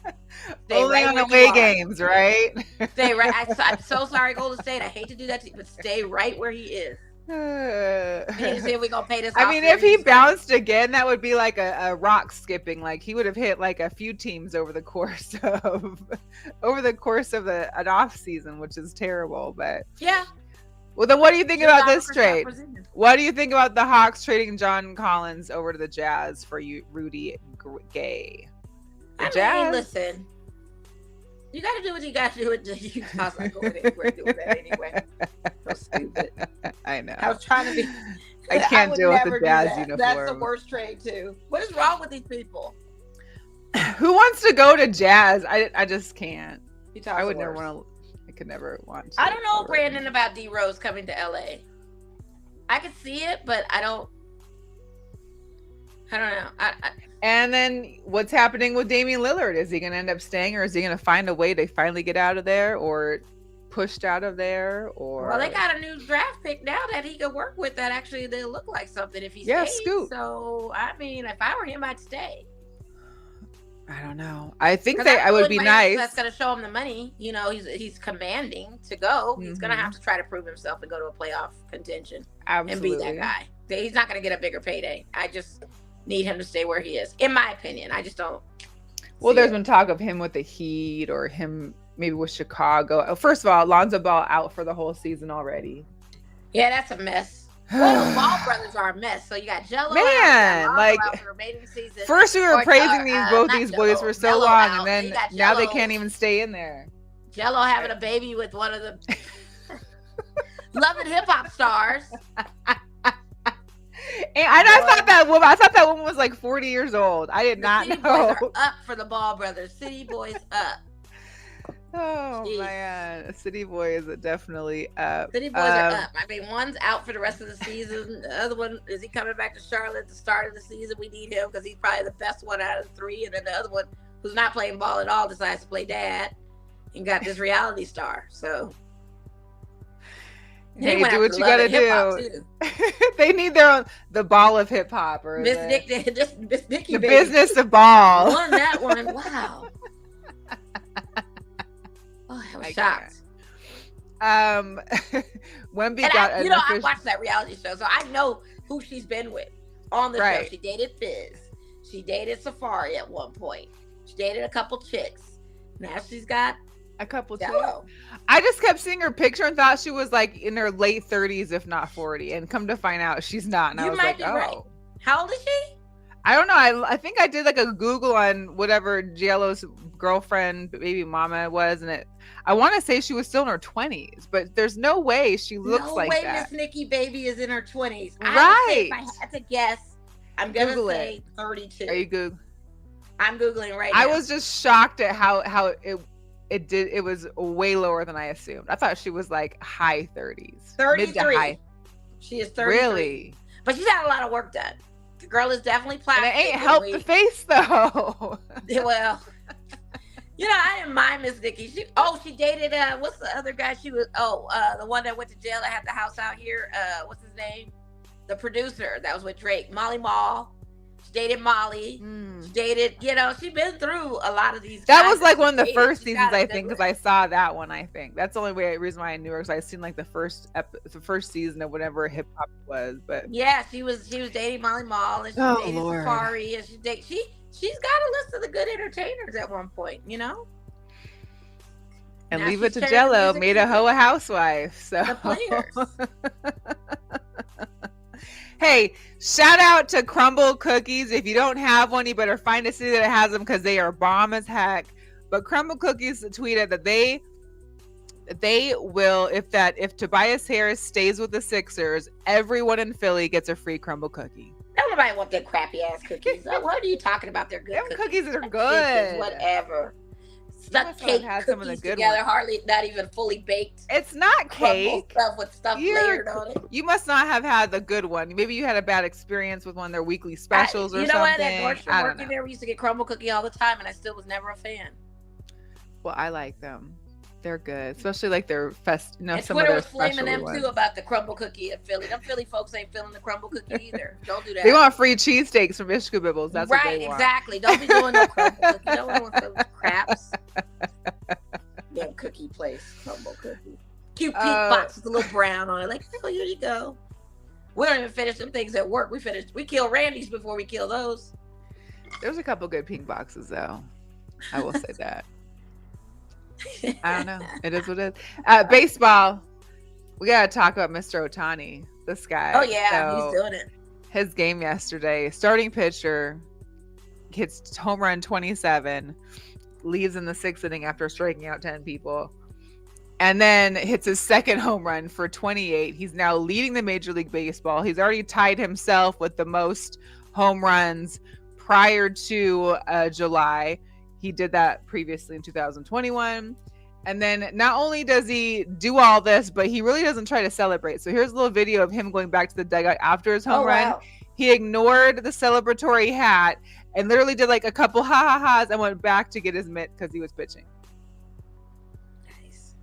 Only on away games, right? Stay right. I'm so sorry, Golden State. I hate to do that to you, but stay right where he is. We need to see if we're gonna pay this. I mean, if he bounced again, that would be like a rock skipping. Like he would have hit like a few teams over the course of an off season, which is terrible. But yeah. Well, then what do you think about this trade? What do you think about the Hawks trading John Collins over to the Jazz for Rudy Gay? I mean, listen, you got to do what you got to do. Utah's not going anywhere doing that anyway. So stupid. I know. I was trying to be. I can't deal with the Jazz uniform. That's the worst trade too. What is wrong with these people? Who wants to go to Jazz? I just can't. Utah's I would never want to. I could never want to. I don't know, Brandon, about D Rose coming to LA. I could see it, but I don't know. And then what's happening with Damian Lillard? Is he going to end up staying, or is he going to find a way to finally get out of there, or pushed out of there? Or well, they got a new draft pick now that he could work with that actually they'll look like something if he stays. Scoot. So I mean, if I were him, I'd stay. I don't know. I think I would be nice. That's going to show him the money. He's commanding to go. He's going to have to try to prove himself and go to a playoff contention. Absolutely. And be that guy. He's not going to get a bigger payday. I just need him to stay where he is, in my opinion. I just don't. Well, there's been talk of him with the Heat or him maybe with Chicago. First of all, Lonzo Ball out for the whole season already. Yeah, that's a mess. Well, the Ball brothers are a mess. So you got Jello out for the remaining season. First we were praising these boys for so long, and then now they can't even stay in there. Jello having a baby with one of the Love and Hip Hop stars. And I thought that woman was like 40 years old. I did not know. City boys are up for the Ball brothers. City boys up. Oh man, City Boy is definitely up. City Boys are up. I mean, one's out for the rest of the season. The other one, is he coming back to Charlotte at the start of the season? We need him because he's probably the best one out of the three. And then the other one, who's not playing ball at all, decides to play dad and got this reality star. So hey, do what you gotta do. They need the ball of hip hop, or Miss Nikki, the business of ball. Won that one. Wow. Oh, I was shocked. Wemby got I watched that reality show, so I know who she's been with on the show. She dated Fizz. She dated Safari at one point. She dated a couple chicks. Now she's got a couple chicks. I just kept seeing her picture and thought she was like in her late 30s, if not 40. And come to find out, she's not. And I was like, oh. Right. How old is she? I don't know. I think I did like a Google on whatever Giello's girlfriend, baby mama was, and I want to say she was still in her 20s, but there's no way she looks like that. No way Miss Nikki baby is in her 20s. Right. If I had to guess, I'm going to say 32. Are you Googling? I'm Googling right now. I was just shocked at how It was way lower than I assumed. I thought she was like high 30s. 33. Mid to high. She is 33. Really? But she's had a lot of work done. The girl is definitely plastic. And it ain't helped the face though. Well, I didn't mind Miss Nikki. She dated what's the other guy? The one that went to jail that had the house out here. What's his name? The producer that was with Drake, Molly Mall. She dated Molly. She dated, she's been through a lot of these. That was like one of the first seasons, I think, because I saw that one. I think that's the only reason why I knew her, because I seen like the first season of whatever hip hop was. But yeah, she was dating Molly Mall, and she dated Safari, and she's got a list of the good entertainers at one point, And now leave it to Jello, made a housewife. So the players. Hey, shout out to Crumble Cookies. If you don't have one, you better find a city that has them, because they are bomb as heck. But Crumble Cookies tweeted that they will, if Tobias Harris stays with the Sixers, everyone in Philly gets a free Crumble cookie. Nobody want them crappy ass cookies. What are you talking about? They're good. Them cookies are That good. Whatever. Stuck cake had cookies some of the good together, ones. hardly not even fully baked. It's not cake. Stuff with stuff layered on it. You must not have had the good one. Maybe you had a bad experience with one of their weekly specials or something. What? At Nordstrom working there, we used to get crumble cookie all the time, and I still was never a fan. Well, I like them. They're good, especially like their and some Twitter of their was flaming them ones. too about the crumble cookie in Philly. Them Philly folks ain't feeling the crumble cookie either. Don't do that. They want free cheesesteaks from Ishka Bibbles. That's right, what they want. exactly. Don't be doing no crumble cookie. No one wants those craps. Damn cookie place, crumble cookie. Cute pink box with a little brown on it. Like, oh, here you go. We don't even finish them things at work. We kill Randy's before we kill those. There's a couple good pink boxes though. I will say that. I don't know. It is what it is. Baseball. We gotta talk about Mr. Ohtani. This guy. Oh yeah, he's doing it. His game yesterday. Starting pitcher hits home run 27. Leaves in the 6th inning after striking out 10 people. And then hits his second home run for 28. He's now leading the Major League Baseball. He's already tied himself with the most home runs prior to July. He did that previously in 2021. And then not only does he do all this, but he really doesn't try to celebrate. So here's a little video of him going back to the dugout after his home run. Wow. He ignored the celebratory hat and literally did like a couple ha-ha-has and went back to get his mitt because he was pitching. Nice.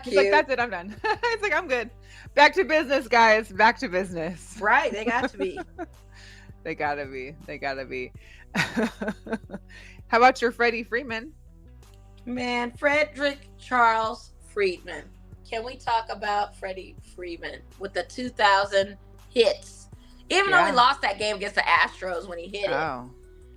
He's like, that's it, I'm done. It's like, I'm good. Back to business, guys. Back to business. Right, they got to be. They gotta be. How about your Freddie Freeman? Man, Frederick Charles Friedman. Can we talk about Freddie Freeman with the 2000 hits? Even though he lost that game against the Astros when he hit it.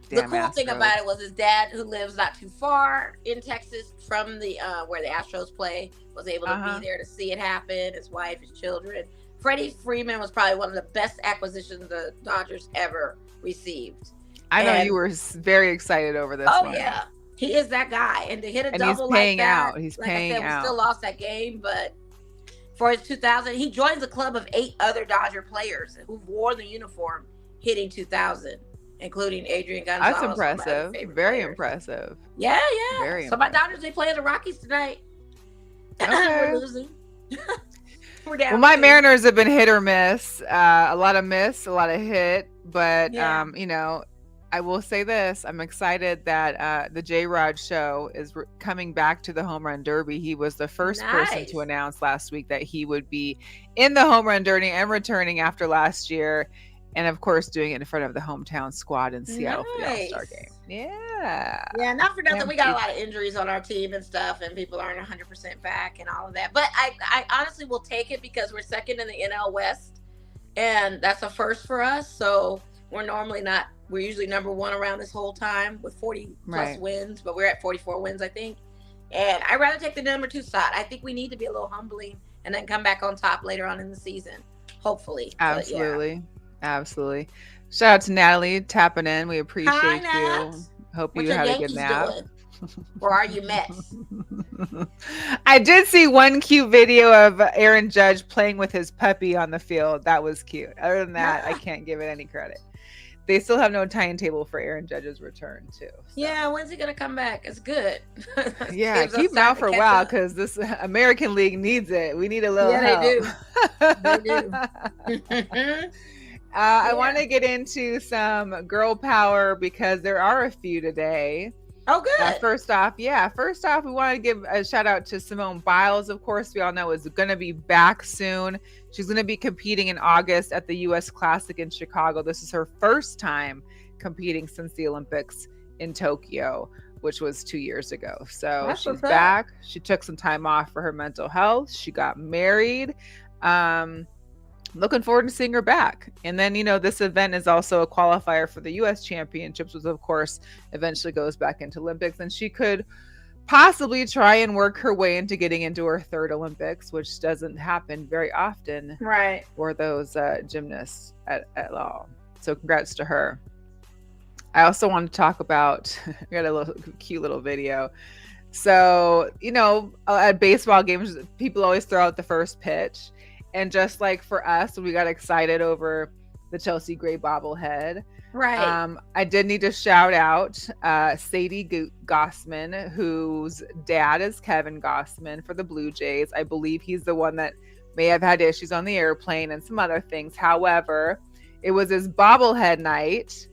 The cool thing about it was his dad, who lives not too far in Texas from the where the Astros play, was able to be there to see it happen. His wife, his children. Freddie Freeman was probably one of the best acquisitions the Dodgers ever received. I know you were very excited over this one. Oh, yeah. He is that guy. And to hit a double he's paying like that, out. He's like paying I said, out. we still lost that game, but for his 2000, he joins a club of 8 other Dodger players who wore the uniform hitting 2000, including Adrian Gonzalez. That's impressive. Very impressive. Yeah, yeah. Very so my Dodgers, they play the Rockies tonight. Okay. We're losing. We're down. Well, my Mariners have been hit or miss. A lot of miss, a lot of hit. But, I will say this. I'm excited that the J-Rod show is coming back to the Home Run Derby. He was the first person to announce last week that he would be in the Home Run Derby and returning after last year. And, of course, doing it in front of the hometown squad in Seattle for the All-Star game. Yeah. Yeah, not for nothing. We got a lot of injuries on our team and stuff, and people aren't 100% back and all of that. But I honestly will take it because we're second in the NL West, and that's a first for us. So we're usually number 1 around this whole time with 40-plus wins, but we're at 44 wins, I think. And I'd rather take the number 2 spot. I think we need to be a little humbling and then come back on top later on in the season, hopefully. Absolutely. Absolutely. Shout out to Natalie tapping in. We appreciate you. Hope you had a good nap. Or are you Mets? I did see one cute video of Aaron Judge playing with his puppy on the field. That was cute. Other than that, I can't give it any credit. they still have no timetable for Aaron Judge's return too. So. Yeah, when's he gonna come back? It's good. Yeah, keep him out for a while because this American League needs it. We need a little help. They do. I want to get into some girl power because there are a few today. Oh, good. First off, we want to give a shout out to Simone Biles. Of course, we all know is going to be back soon. She's going to be competing in August at the U.S. Classic in Chicago. This is her first time competing since the Olympics in Tokyo, which was 2 years ago. So she's back. She took some time off for her mental health. She got married. Looking forward to seeing her back. And then, this event is also a qualifier for the U.S. Championships, which of course eventually goes back into Olympics. And she could possibly try and work her way into getting into her third Olympics, which doesn't happen very often for those gymnasts at all. So congrats to her. I also want to talk about, we got a cute little video. So, at baseball games, people always throw out the first pitch. And just like for us, we got excited over the Chelsea Gray bobblehead. Right. I did need to shout out Sadie Gossman, whose dad is Kevin Gossman for the Blue Jays. I believe he's the one that may have had issues on the airplane and some other things. However, it was his bobblehead night,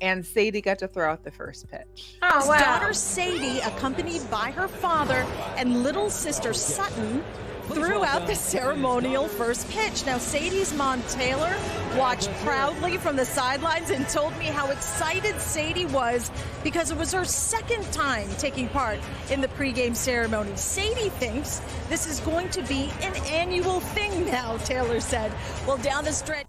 and Sadie got to throw out the first pitch. Oh, wow. His daughter Sadie, accompanied by her father and little sister Sutton, threw out the ceremonial first pitch. Now, Sadie's mom, Taylor, watched proudly from the sidelines and told me how excited Sadie was because it was her second time taking part in the pregame ceremony. Sadie thinks this is going to be an annual thing now, Taylor said. Well, down the stretch.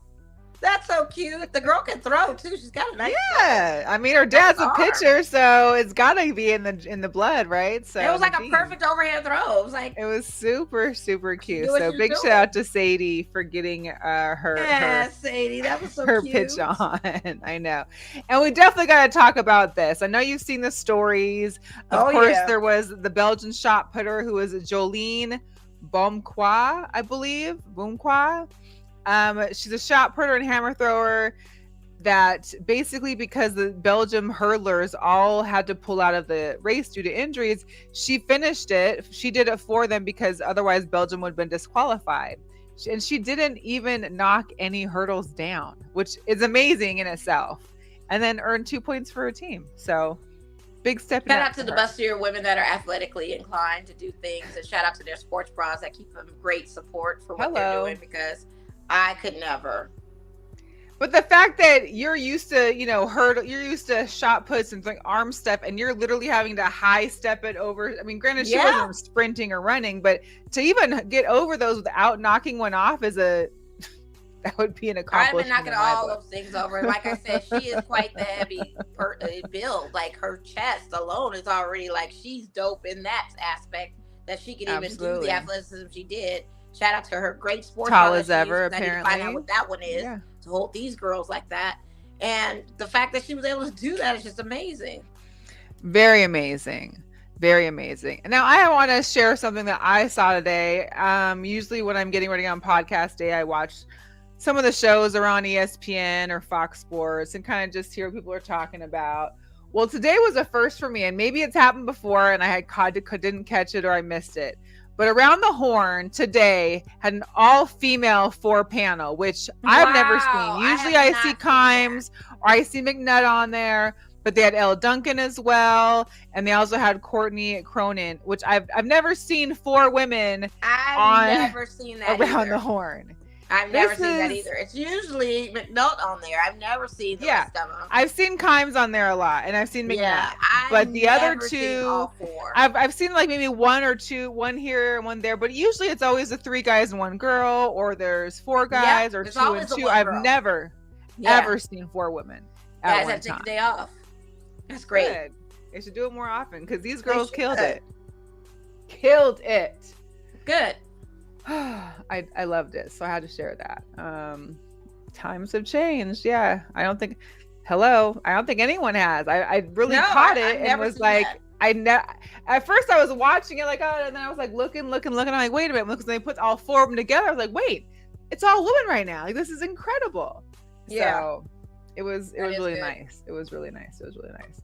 That's so cute. The girl can throw too. She's got a nice. Yeah, I mean her dad's a pitcher, so it's gotta be in the blood, right? So it was like a perfect overhand throw. It was super cute. So big shout out to Sadie for getting her Sadie, that was so her cute. pitch on. I know, and we definitely got to talk about this. I know you've seen the stories. Of course, there was the Belgian shot putter who was Jolene Boumquoi, I believe. Boumquoi. She's a shot putter and hammer thrower that basically, because the Belgium hurlers all had to pull out of the race due to injuries, she finished it. She did it for them because otherwise Belgium would have been disqualified. And she didn't even knock any hurdles down, which is amazing in itself. And then earned 2 points for her team. So big step. Shout out to the bustier women that are athletically inclined to do things, and shout out to their sports bras that keep them great support for what they're doing, because I could never. But the fact that you're used to, hurdle, you're used to shot puts and like arm step, and you're literally having to high step it over. I mean, granted, she wasn't sprinting or running, but to even get over those without knocking one off that would be an accomplishment. I've been knocking all those things over. Like I said, she is quite the heavy build. Like her chest alone is already she's dope in that aspect, that she could even do the athleticism she did. Shout out to her, great sports. Tall as ever, apparently. I need to find out what that one is to hold these girls like that. And the fact that she was able to do that is just amazing. Very amazing. Very amazing. Now, I want to share something that I saw today. Usually when I'm getting ready on podcast day, I watch some of the shows are on ESPN or Fox Sports and kind of just hear what people are talking about. Well, today was a first for me, and maybe it's happened before and I didn't catch it or I missed it. But Around the Horn today had an all-female 4-panel, which I've never seen. Usually I see Kimes or I see McNutt on there, but they had Elle Duncan as well, and they also had Courtney Cronin, which I've never seen 4 women never seen that Around the Horn. I've never seen that either. It's usually McNutt on there. I've never seen the rest of them. I've seen Kimes on there a lot, and I've seen McNutt. But the other 2, I've seen maybe 1 or 2, one here and one there. But usually it's always the 3 guys and 1 girl, or there's 4 guys or 2 and 2. I've never ever seen 4 women at one time. Take the day off. That's great. Good. They should do it more often because these girls killed it. Killed it. Good. I loved it, so I had to share that. Times have changed. I don't think anyone has. I really caught it and was like, at first I was watching it and then I was looking. I'm like, wait a minute, because they put all 4 of them together. I was like, wait, it's all women right now. This is incredible. So It was That is really good. nice. It was really nice. It was really nice.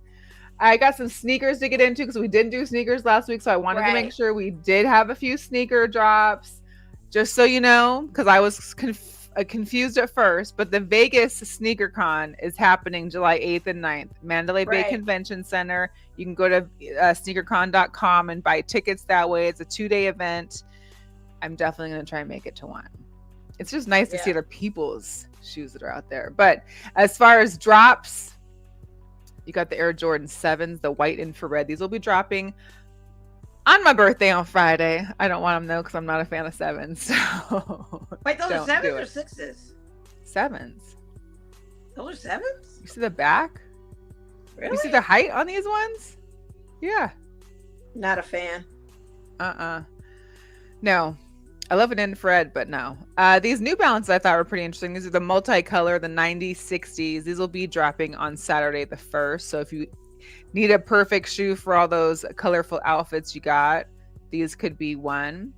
I got some sneakers to get into because we didn't do sneakers last week, so I wanted to make Right. sure we did have a few sneaker drops. Just so you know, because I was confused at first, but the Vegas Sneaker Con is happening July 8th and 9th, Mandalay Bay Right. Convention Center. You can go to sneakercon.com and buy tickets that way. It's a 2-day event. I'm definitely going to try and make it to one. It's just nice to see other people's shoes that are out there. But as far as drops, you got the Air Jordan 7s, the white infrared. These will be dropping on my birthday on Friday. I don't want them though because I'm not a fan of 7s. So Wait, those are don't do 7s or it. 6s? 7s. Those are 7s? You see the back? Really? You see the height on these ones? Yeah. Not a fan. No. I love an infrared, but no. These New Balance I thought were pretty interesting. These are the multicolor, the 90s, 60s. These will be dropping on Saturday the 1st. So if you need a perfect shoe for all those colorful outfits you got, these could be one.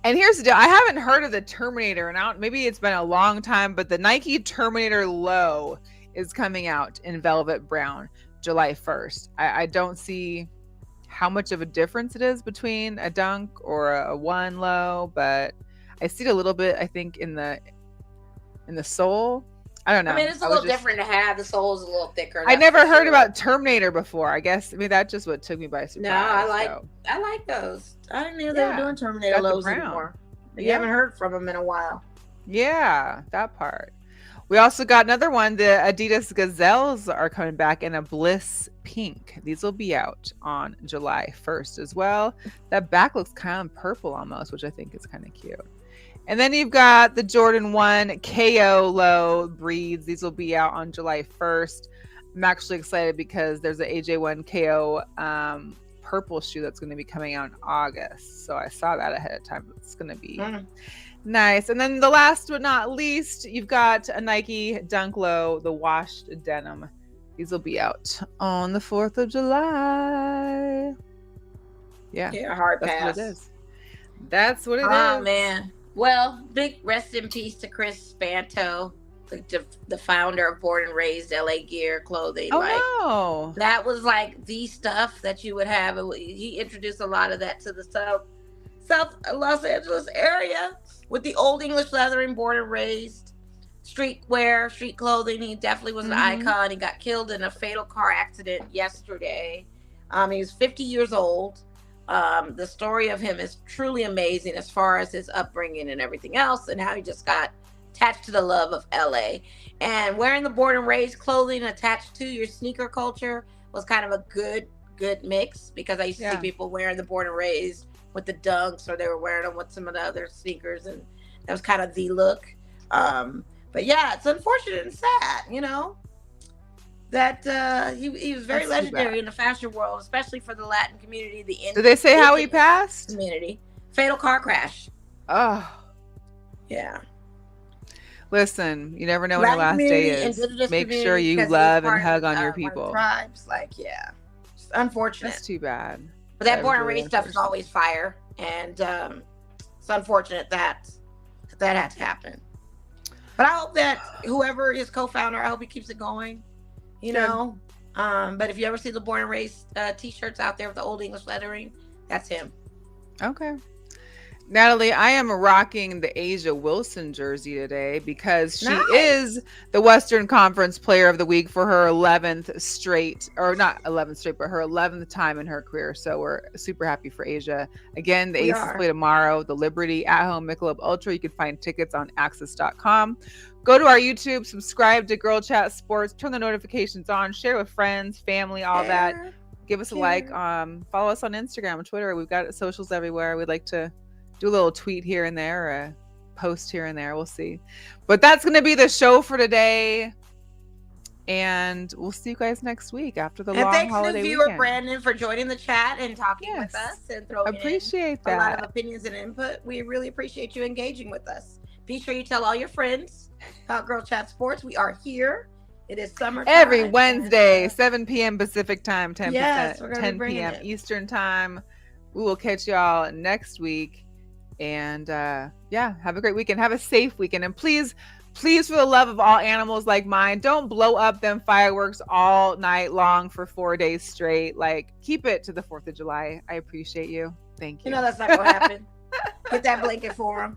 And here's the deal. I haven't heard of the Terminator, and maybe it's been a long time, but the Nike Terminator Low is coming out in velvet brown July 1st. I don't see how much of a difference it is between a Dunk or a One Low, but I see it a little bit, I think, in the sole. I don't know. I mean, it's a little different to have. The sole's a little thicker. I never heard about Terminator before. I guess that's just what took me by surprise. No, I like those. I didn't know they were doing Terminator Lows anymore. You haven't heard from them in a while. Yeah, that part. We also got another one. The Adidas Gazelles are coming back in a Bliss Pink. These will be out on July 1st as well. That back looks kind of purple almost, which I think is kind of cute. And then you've got the Jordan 1 KO Low Breeds. These will be out on July 1st. I'm actually excited because there's an AJ1 KO purple shoe that's going to be coming out in August. So I saw that ahead of time. It's going to be nice. And then the last but not least, you've got a Nike Dunk Low, the washed denim. These will be out on the 4th of July. Yeah, hard pass. That's what it is. That's what it is. Oh, man. Well, big rest in peace to Chris Spanto, the founder of Born and Raised LA Gear Clothing. No. That was like the stuff that you would have. He introduced a lot of that to the South Los Angeles area with the Old English Leathering, Born and Raised, streetwear, street clothing. He definitely was an icon. He got killed in a fatal car accident yesterday. He was 50 years old. The story of him is truly amazing as far as his upbringing and everything else, and how he just got attached to the love of LA. And wearing the Born and Raised clothing attached to your sneaker culture was kind of a good mix, because I used to see people wearing the Born and Raised with the Dunks, or they were wearing them with some of the other sneakers, and that was kind of the look. But yeah, it's unfortunate and sad, that he was very legendary in the fashion world, especially for the Latin community. Did they say how he passed? Community. Fatal car crash. Oh. Yeah. Listen, you never know when your last day is. Make sure you love and hug on your people. Tribes, it's unfortunate. That's too bad. But that Born and Raised stuff is always fire, and it's unfortunate that had to happen. But I hope that whoever is co-founder, I hope he keeps it going. But if you ever see the Born and Raised t-shirts out there with the Old English lettering, that's him. Okay. Natalie, I am rocking the Asia Wilson jersey today because she is the Western Conference Player of the Week for her 11th straight, or not 11th straight, but her 11th time in her career. So we're super happy for Asia. Again, the Aces play tomorrow, the Liberty at home Michelob Ultra. You can find tickets on access.com. Go to our YouTube, subscribe to Girl Chat Sports, turn the notifications on, share with friends, family, all that. Give us a like. Follow us on Instagram and Twitter. We've got socials everywhere. We'd like to do a little tweet here and there, or a post here and there. We'll see. But that's going to be the show for today. And we'll see you guys next week after the long holiday weekend. And thanks to viewer Brandon for joining the chat and talking with us and throwing in a lot of opinions and input. We really appreciate you engaging with us. Be sure you tell all your friends about Girl Chat Sports. We are here. It is summertime. Every Wednesday, 7 p.m. Pacific time, 10 p.m. Eastern time. We will catch y'all next week. And have a great weekend. Have a safe weekend. And please please, for the love of all animals like mine, don't blow up them fireworks all night long for 4 days straight. Like, keep it to the 4th of July. I appreciate you. Thank you. You know that's not gonna happen. Get that blanket for him.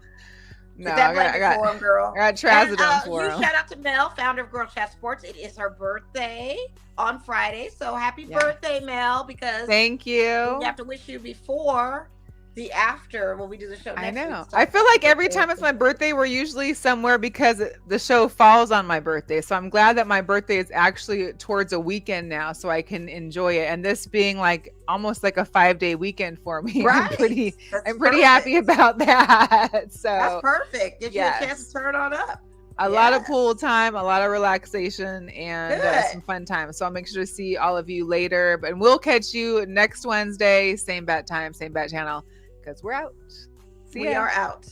No, Get that blanket for him, girl. I got trazodone for him. Shout out to Mel, founder of Girlchatsports. It is her birthday on Friday, so happy birthday, Mel! Because thank you. We have to wish you before the after when we do the show next week. So I feel like every time it's my birthday, we're usually somewhere because the show falls on my birthday. So I'm glad that my birthday is actually towards a weekend now, so I can enjoy it. And this being like almost like a 5-day weekend for me, right. I'm pretty happy about that. So that's perfect. Gives you a chance to turn on up. A lot of pool time, a lot of relaxation, and some fun time. So I'll make sure to see all of you later. But we'll catch you next Wednesday, same bat time, same bat channel. Because we're out. See ya. We are out.